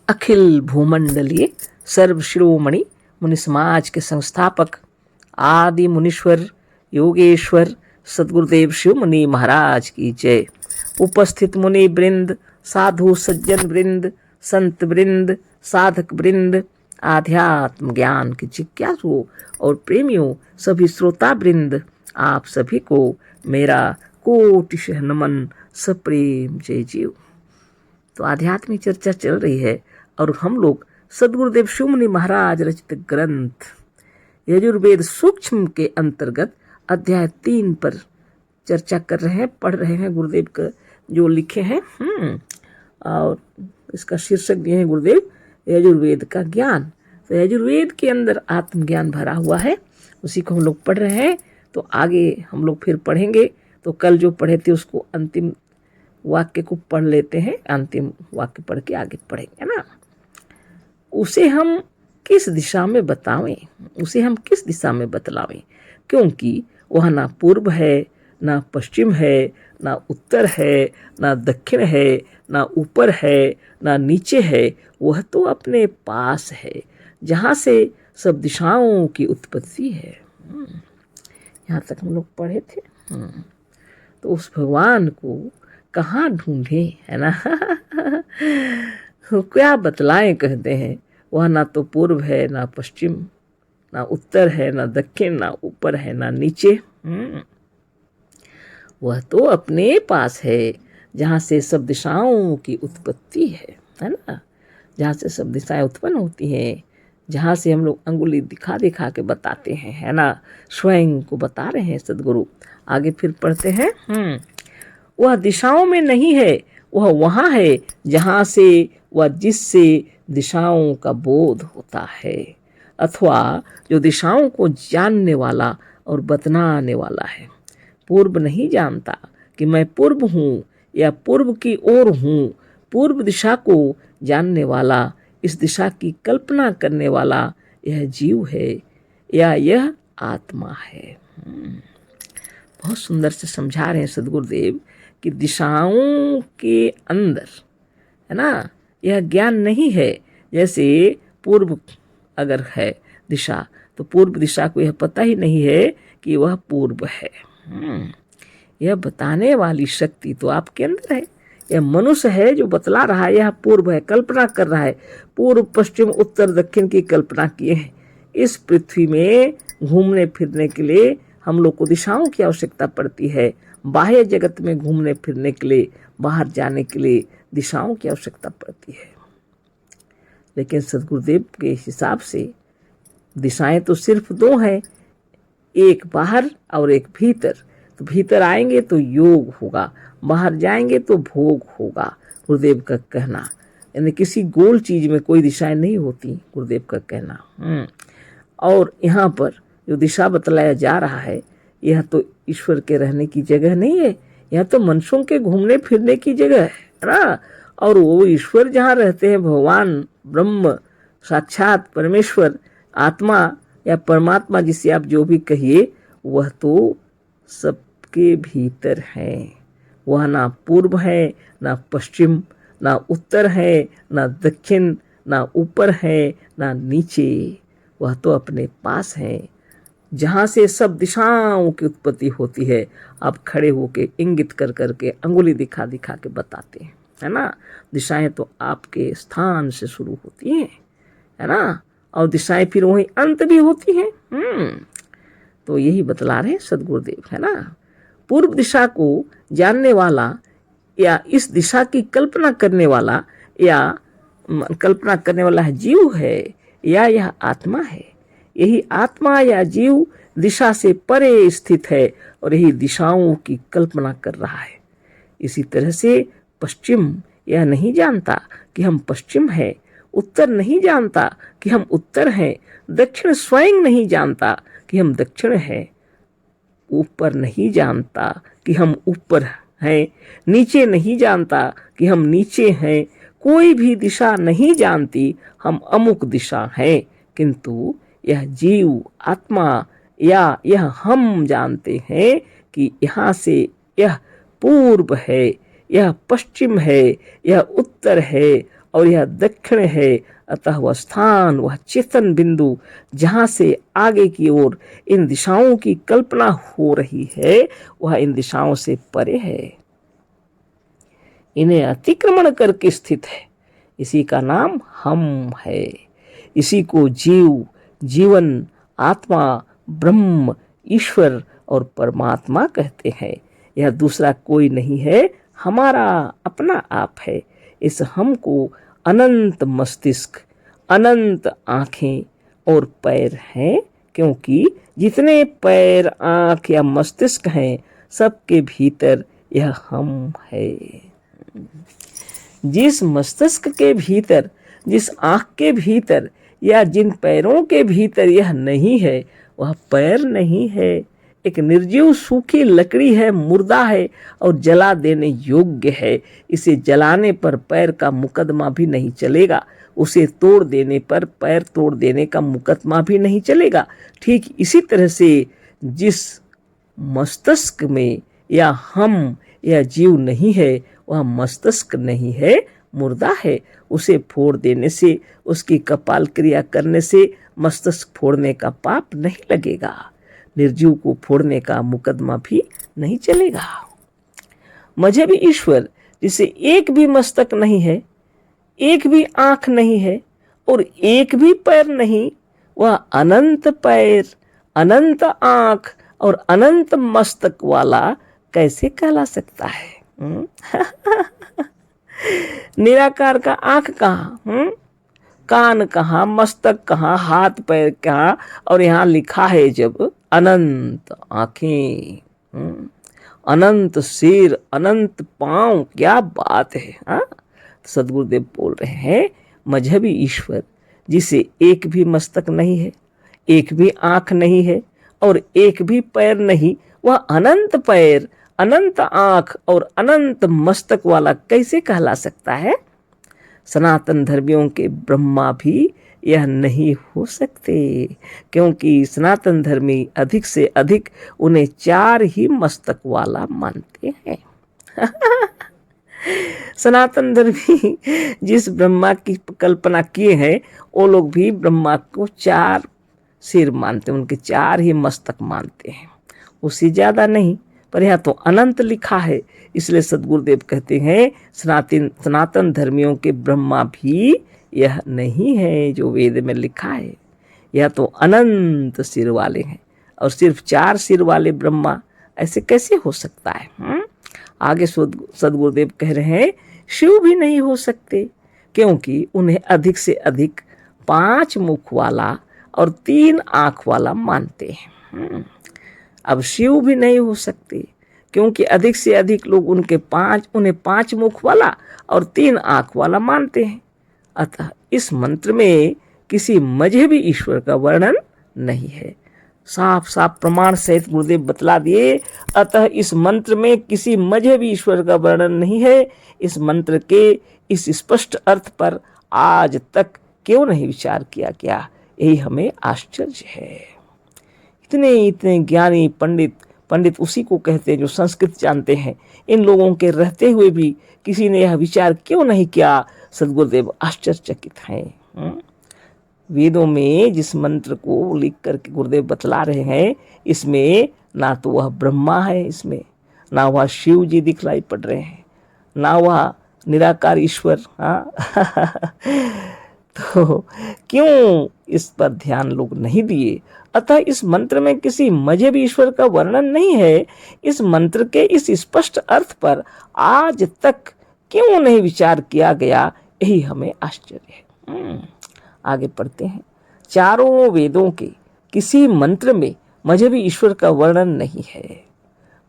अखिल भूमंडलीय सर्व शिरोमणि मुनि समाज के संस्थापक आदि मुनीश्वर योगेश्वर सदगुरुदेव शिव मुनि महाराज की जय। उपस्थित मुनि वृंद, साधु सज्जन वृंद, संत वृंद, साधक वृंद, आध्यात्म ज्ञान के जिज्ञासुओं और प्रेमियों, सभी श्रोता वृंद, आप सभी को मेरा कोटिशः नमन, सप्रेम जय जीव। तो आध्यात्मिक चर्चा चल रही है और हम लोग सदगुरुदेव शिव मुनि महाराज रचित ग्रंथ यजुर्वेद सूक्ष्म के अंतर्गत अध्याय 3 पर चर्चा कर रहे हैं, पढ़ रहे हैं। गुरुदेव का जो लिखे हैं और इसका शीर्षक दिए हैं गुरुदेव यजुर्वेद का ज्ञान। तो यजुर्वेद के अंदर आत्मज्ञान भरा हुआ है, उसी को हम लोग पढ़ रहे हैं। तो आगे हम लोग फिर पढ़ेंगे। तो कल जो पढ़े थे उसको अंतिम वाक्य को पढ़ लेते हैं, अंतिम वाक्य पढ़ के आगे पढ़ेंगे ना। उसे हम किस दिशा में बतावें, उसे हम किस दिशा में बतलावें, क्योंकि वह ना पूर्व है, ना पश्चिम है, ना उत्तर है, ना दक्षिण है, ना ऊपर है, ना नीचे है। वह तो अपने पास है, जहाँ से सब दिशाओं की उत्पत्ति है। यहाँ तक हम लोग पढ़े थे। तो उस भगवान को कहाँ ढूंढें, है ना। क्या बतलाएं, कहते हैं वह ना तो पूर्व है, ना पश्चिम, ना उत्तर है, ना दक्षिण, ना ऊपर है, ना नीचे। वह तो अपने पास है, जहाँ से सब दिशाओं की उत्पत्ति है ना। जहाँ से सब दिशाएं उत्पन्न होती हैं, जहाँ से हम लोग अंगुली दिखा दिखा के बताते हैं, है ना। स्वयं को बता रहे हैं सदगुरु। आगे फिर पढ़ते हैं। वह दिशाओं में नहीं है, वह वहाँ है जहाँ से वह जिससे दिशाओं का बोध होता है, अथवा जो दिशाओं को जानने वाला और बतलाने वाला है। पूर्व नहीं जानता कि मैं पूर्व हूँ या पूर्व की ओर हूँ। पूर्व दिशा को जानने वाला, इस दिशा की कल्पना करने वाला यह जीव है या यह आत्मा है। बहुत सुंदर से समझा रहे हैं सदगुरुदेव कि दिशाओं के अंदर, है ना, यह ज्ञान नहीं है। जैसे पूर्व अगर है दिशा, तो पूर्व दिशा को यह पता ही नहीं है कि वह पूर्व है। यह बताने वाली शक्ति तो आपके अंदर है। यह मनुष्य है जो बतला रहा है, यह पूर्व है, कल्पना कर रहा है। पूर्व पश्चिम उत्तर दक्षिण की कल्पना किए हैं। इस पृथ्वी में घूमने फिरने के लिए हम लोग को दिशाओं की आवश्यकता पड़ती है। बाह्य जगत में घूमने फिरने के लिए, बाहर जाने के लिए दिशाओं की आवश्यकता पड़ती है। लेकिन सदगुरुदेव के हिसाब से दिशाएं तो सिर्फ 2 हैं, एक बाहर और एक भीतर। तो भीतर आएंगे तो योग होगा, बाहर जाएंगे तो भोग होगा, गुरुदेव का कहना। यानी किसी गोल चीज में कोई दिशाएं नहीं होती, गुरुदेव का कहना। और यहाँ पर जो दिशा बतलाया जा रहा है, यह तो ईश्वर के रहने की जगह नहीं है, यह तो मनुष्यों के घूमने फिरने की जगह है ना। और वो ईश्वर जहाँ रहते हैं, भगवान ब्रह्म साक्षात परमेश्वर आत्मा या परमात्मा, जिसे आप जो भी कहिए, वह तो सबके भीतर है। वह ना पूर्व है, ना पश्चिम, ना उत्तर है, ना दक्षिण, ना ऊपर है, ना नीचे। वह तो अपने पास है, जहाँ से सब दिशाओं की उत्पत्ति होती है। आप खड़े होके इंगित कर करके अंगुली दिखा दिखा के बताते हैं, है ना। दिशाएं तो आपके स्थान से शुरू होती हैं, है ना, और दिशाएं फिर वहीं अंत भी होती हैं। तो यही बतला रहे सदगुरुदेव, है ना। पूर्व दिशा को जानने वाला या इस दिशा की कल्पना करने वाला, या कल्पना करने वाला है जीव है या यह आत्मा है। यही आत्मा या जीव दिशा से परे स्थित है और यही दिशाओं की कल्पना कर रहा है। इसी तरह से पश्चिम यह नहीं जानता कि हम पश्चिम हैं, उत्तर नहीं जानता कि हम उत्तर हैं, दक्षिण स्वयं नहीं जानता कि हम दक्षिण हैं, ऊपर नहीं जानता कि हम ऊपर हैं, नीचे नहीं जानता कि हम नीचे हैं। कोई भी दिशा नहीं जानती हम अमुक दिशा हैं, किंतु यह जीव आत्मा या यह हम जानते हैं कि यहाँ से यह पूर्व है, यह पश्चिम है, यह उत्तर है और यह दक्षिण है, अतः वह स्थान, वह चेतन बिंदु जहाँ से आगे की ओर इन दिशाओं की कल्पना हो रही है, वह इन दिशाओं से परे है, इन्हें अतिक्रमण करके स्थित है। इसी का नाम हम है। इसी को जीव, जीवन, आत्मा, ब्रह्म, ईश्वर और परमात्मा कहते हैं। यह दूसरा कोई नहीं है, हमारा अपना आप है। इस हम को अनंत मस्तिष्क, अनंत आंखें और पैर हैं, क्योंकि जितने पैर, आंख या मस्तिष्क हैं, सबके भीतर यह हम है। जिस मस्तिष्क के भीतर, जिस आंख के भीतर या जिन पैरों के भीतर यह नहीं है, वह पैर नहीं है। एक निर्जीव सूखी लकड़ी है, मुर्दा है और जला देने योग्य है। इसे जलाने पर पैर का मुकदमा भी नहीं चलेगा, उसे तोड़ देने पर पैर तोड़ देने का मुकदमा भी नहीं चलेगा। ठीक इसी तरह से जिस मस्तिष्क में या हम या जीव नहीं है, वह मस्तिष्क नहीं है, मुर्दा है। उसे फोड़ देने से, उसकी कपाल क्रिया करने से मस्तिष्क फोड़ने का पाप नहीं लगेगा, निर्जीव को फोड़ने का मुकदमा भी नहीं चलेगा। मजहबी ईश्वर जिसे एक भी मस्तक नहीं है, एक भी आंख नहीं है और एक भी पैर नहीं, वह अनंत पैर, अनंत आंख और अनंत मस्तक वाला कैसे कहला सकता है? निराकार का आंख कहाँ, कान कहाँ, मस्तक कहाँ, हाथ पैर कहाँ, और यहाँ लिखा है जब अनंत आंखें, अनंत सिर, अनंत पांव, क्या बात है। हाँ, सदगुरुदेव बोल रहे हैं मजहबी ईश्वर जिसे एक भी मस्तक नहीं है, एक भी आंख नहीं है और एक भी पैर नहीं, वह अनंत पैर, अनंत आंख और अनंत मस्तक वाला कैसे कहला सकता है? सनातन धर्मियों के ब्रह्मा भी यह नहीं हो सकते, क्योंकि सनातन धर्मी अधिक से अधिक उन्हें 4 ही मस्तक वाला मानते हैं। सनातन धर्मी जिस ब्रह्मा की कल्पना किए हैं, वो लोग भी ब्रह्मा को 4 सिर मानते हैं, उनके 4 ही मस्तक मानते हैं, उससे ज्यादा नहीं। पर यहाँ तो अनंत लिखा है, इसलिए सदगुरुदेव कहते हैं सनातन धर्मियों के ब्रह्मा भी यह नहीं है जो वेद में लिखा है। यह तो अनंत सिर वाले हैं और सिर्फ 4 सिर वाले ब्रह्मा, ऐसे कैसे हो सकता है? आगे सदगुरुदेव कह रहे हैं शिव भी नहीं हो सकते, क्योंकि उन्हें अधिक से अधिक 5 मुख वाला और 3 आंख वाला मानते हैं। अब शिव भी नहीं हो सकते, क्योंकि अधिक से अधिक लोग उन्हें 5 मुख वाला और 3 आंख वाला मानते हैं। अतः इस मंत्र में किसी मजहबी ईश्वर का वर्णन नहीं है। साफ साफ प्रमाण सहित गुरुदेव बतला दिए। अतः इस मंत्र में किसी मजहबी ईश्वर का वर्णन नहीं है। इस मंत्र के इस स्पष्ट अर्थ पर आज तक क्यों नहीं विचार किया गया, यही हमें आश्चर्य है। इतने ज्ञानी पंडित उसी को कहते हैं जो संस्कृत जानते हैं। इन लोगों के रहते हुए भी किसी ने यह विचार क्यों नहीं किया? सदगुरुदेव आश्चर्यचकित हैं। वेदों में जिस मंत्र को लिख करके गुरुदेव बतला रहे हैं, इसमें ना तो वह ब्रह्मा है, इसमें ना वह शिव जी दिखलाई पड़ रहे हैं, ना वह निराकार ईश्वर। तो क्यों इस पर ध्यान लोग नहीं दिए? अतः इस मंत्र में किसी मजहबी ईश्वर का वर्णन नहीं है। इस मंत्र के इस स्पष्ट अर्थ पर आज तक क्यों नहीं विचार किया गया, यही हमें आश्चर्य है। आगे पढ़ते हैं। चारों वेदों के किसी मंत्र में मजहबी ईश्वर का वर्णन नहीं है,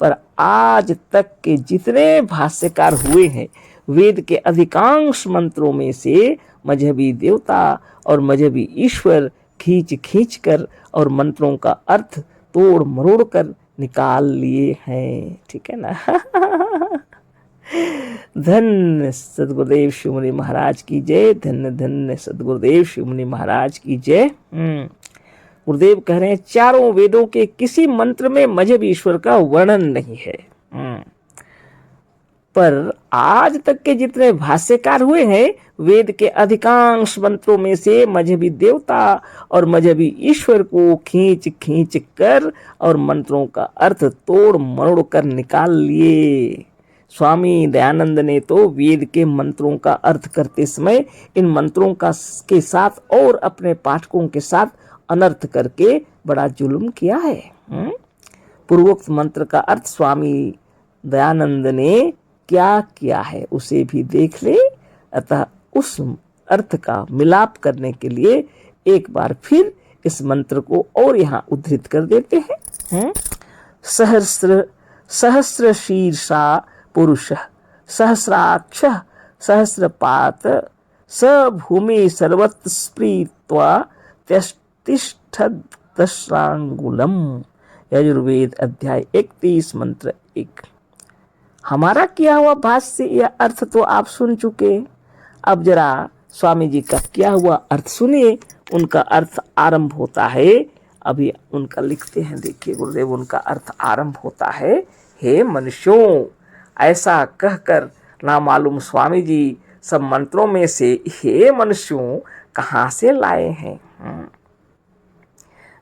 पर आज तक के जितने भाष्यकार हुए हैं, वेद के अधिकांश मंत्रों में से मजहबी देवता और मजहबी ईश्वर खींच कर और मंत्रों का अर्थ तोड़ मरोड़ कर निकाल लिए हैं। ठीक है ना? धन्य सदगुरुदेव शिव मुनि महाराज की जय। धन्य धन्य सदगुरुदेव शिव मुनि महाराज की जय। गुरुदेव कह रहे हैं चारों वेदों के किसी मंत्र में मजहबी ईश्वर का वर्णन नहीं है। पर आज तक के जितने भाष्यकार हुए हैं, वेद के अधिकांश मंत्रों में से मजहबी देवता और मजहबी ईश्वर को खींच खींच कर और मंत्रों का अर्थ तोड़ मरोड़ कर निकाल लिए। स्वामी दयानंद ने तो वेद के मंत्रों का अर्थ करते समय इन मंत्रों का के साथ और अपने पाठकों के साथ अनर्थ करके बड़ा जुल्म किया है। पूर्वोक्त मंत्र का अर्थ स्वामी दयानंद ने क्या किया है उसे भी देख ले। अतः उस अर्थ का मिलाप करने के लिए एक बार फिर इस मंत्र को और यहाँ उद्धृत कर देते हैं। सहस्र शीर्षा पुरुष सहस्राक्ष सहस्रपात स भूमि सर्वत्र स्प्रीत्वा तिष्ठद् दशांगुलम। यजुर्वेद अध्याय 31 मंत्र 1। हमारा किया हुआ भाष्य या अर्थ तो आप सुन चुके। अब जरा स्वामी जी का किया हुआ अर्थ सुनिए। उनका अर्थ आरंभ होता है, अभी उनका लिखते हैं, देखिए गुरुदेव, उनका अर्थ आरंभ होता है, हे मनुष्यों। ऐसा कहकर ना मालूम स्वामी जी सब मंत्रों में से हे मनुष्यों कहाँ से लाए हैं,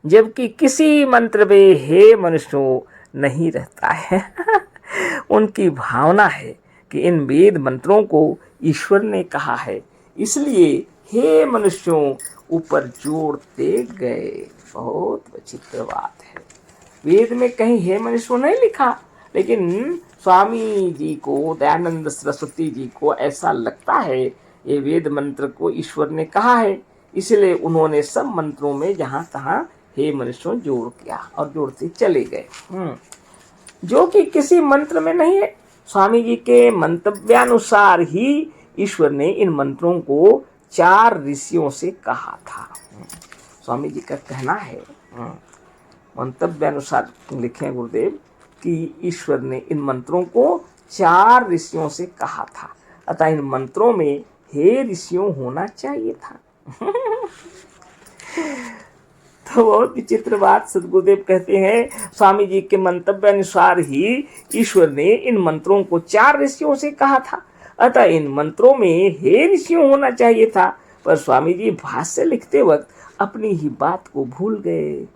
जबकि किसी मंत्र में हे मनुष्यों नहीं रहता है। उनकी भावना है कि इन वेद मंत्रों को ईश्वर ने कहा है, इसलिए हे मनुष्यों ऊपर जोड़ते गए। बहुत विचित्र बात है। वेद में कहीं हे मनुष्यों नहीं लिखा, लेकिन स्वामी जी को, दयानंद सरस्वती जी को ऐसा लगता है ये वेद मंत्र को ईश्वर ने कहा है, इसलिए उन्होंने सब मंत्रों में जहाँ तहाँ हे मनुष्यों जोड़ किया और जोड़ते चले गए, जो कि किसी मंत्र में नहीं है। स्वामी जी के मंतव्यानुसार ही ईश्वर ने इन मंत्रों को 4 ऋषियों से कहा था। स्वामी जी का कहना है, मंतव्यानुसार लिखे गुरुदेव कि ईश्वर ने इन मंत्रों को 4 ऋषियों से कहा था, अतः इन मंत्रों में हे ऋषियों होना चाहिए था। तो बहुत विचित्र बात सद्गुरुदेव कहते हैं, स्वामी जी के मंतव्य अनुसार ही ईश्वर ने इन मंत्रों को 4 ऋषियों से कहा था, अतः इन मंत्रों में हे ऋषियों होना चाहिए था। पर स्वामी जी भाष्य लिखते वक्त अपनी ही बात को भूल गए।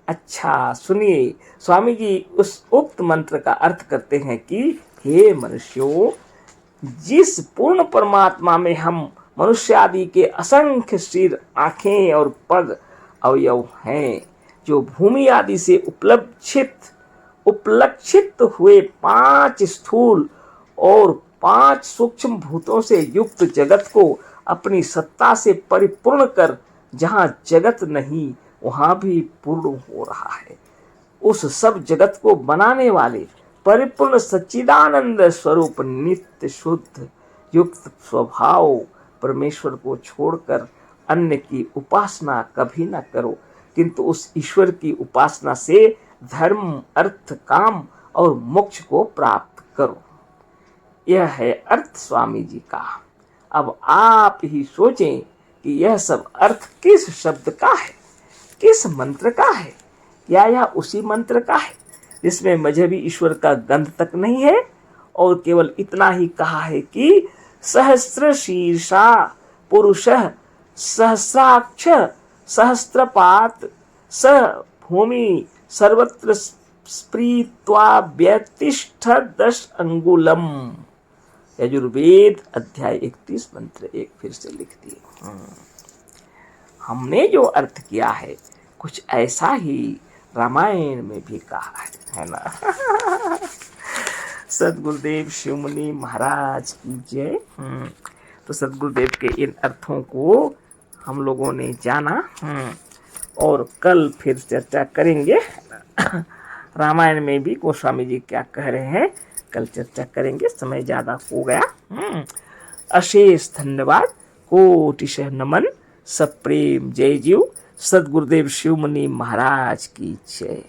अच्छा सुनिए, स्वामी जी उस उक्त मंत्र का अर्थ करते हैं कि हे मनुष्यों, जिस पूर्ण परमात्मा में हम मनुष्य आदि के असंख्य सिर, आंखें और पग अवयव हैं, जो भूमि आदि से उपलक्षित हुए 5 स्थूल और 5 सूक्ष्म भूतों से युक्त जगत को अपनी सत्ता से परिपूर्ण कर जहाँ जगत नहीं वहाँ भी पूर्ण हो रहा है, उस सब जगत को बनाने वाले परिपूर्ण सच्चिदानंद स्वरूप नित्य शुद्ध युक्त स्वभाव परमेश्वर को छोड़कर अन्य की उपासना कभी न करो, किंतु उस ईश्वर की उपासना से धर्म, अर्थ, काम और मोक्ष को प्राप्त करो। यह है अर्थ स्वामी जी का। अब आप ही सोचें कि यह सब अर्थ किस शब्द का है, किस मंत्र का है? क्या यह उसी मंत्र का है जिसमें मजहबी ईश्वर का गंध तक नहीं है और केवल इतना ही कहा है कि सहस्र शीर्षा पुरुषः सहस्राक्ष सहस्त्रपात स भूमि सर्वत्र स्प्रीत्वा व्यतिष्ठद् दशांगुलम। यजुर्वेद अध्याय 31 मंत्र 1 फिर से लिख दिए। हमने जो अर्थ किया है कुछ ऐसा ही रामायण में भी कहा है ना। सद्गुरुदेव शिवमुनि महाराज की जय। तो सद्गुरुदेव के इन अर्थों को हम लोगों ने जाना और कल फिर चर्चा करेंगे। रामायण में भी गोस्वामी जी क्या कह रहे हैं कल चर्चा करेंगे, समय ज़्यादा हो गया। अशेष धन्यवाद, कोटिशः नमन, सप्रेम जय जीव। सद्गुरुदेव शिवमुनि महाराज की जय।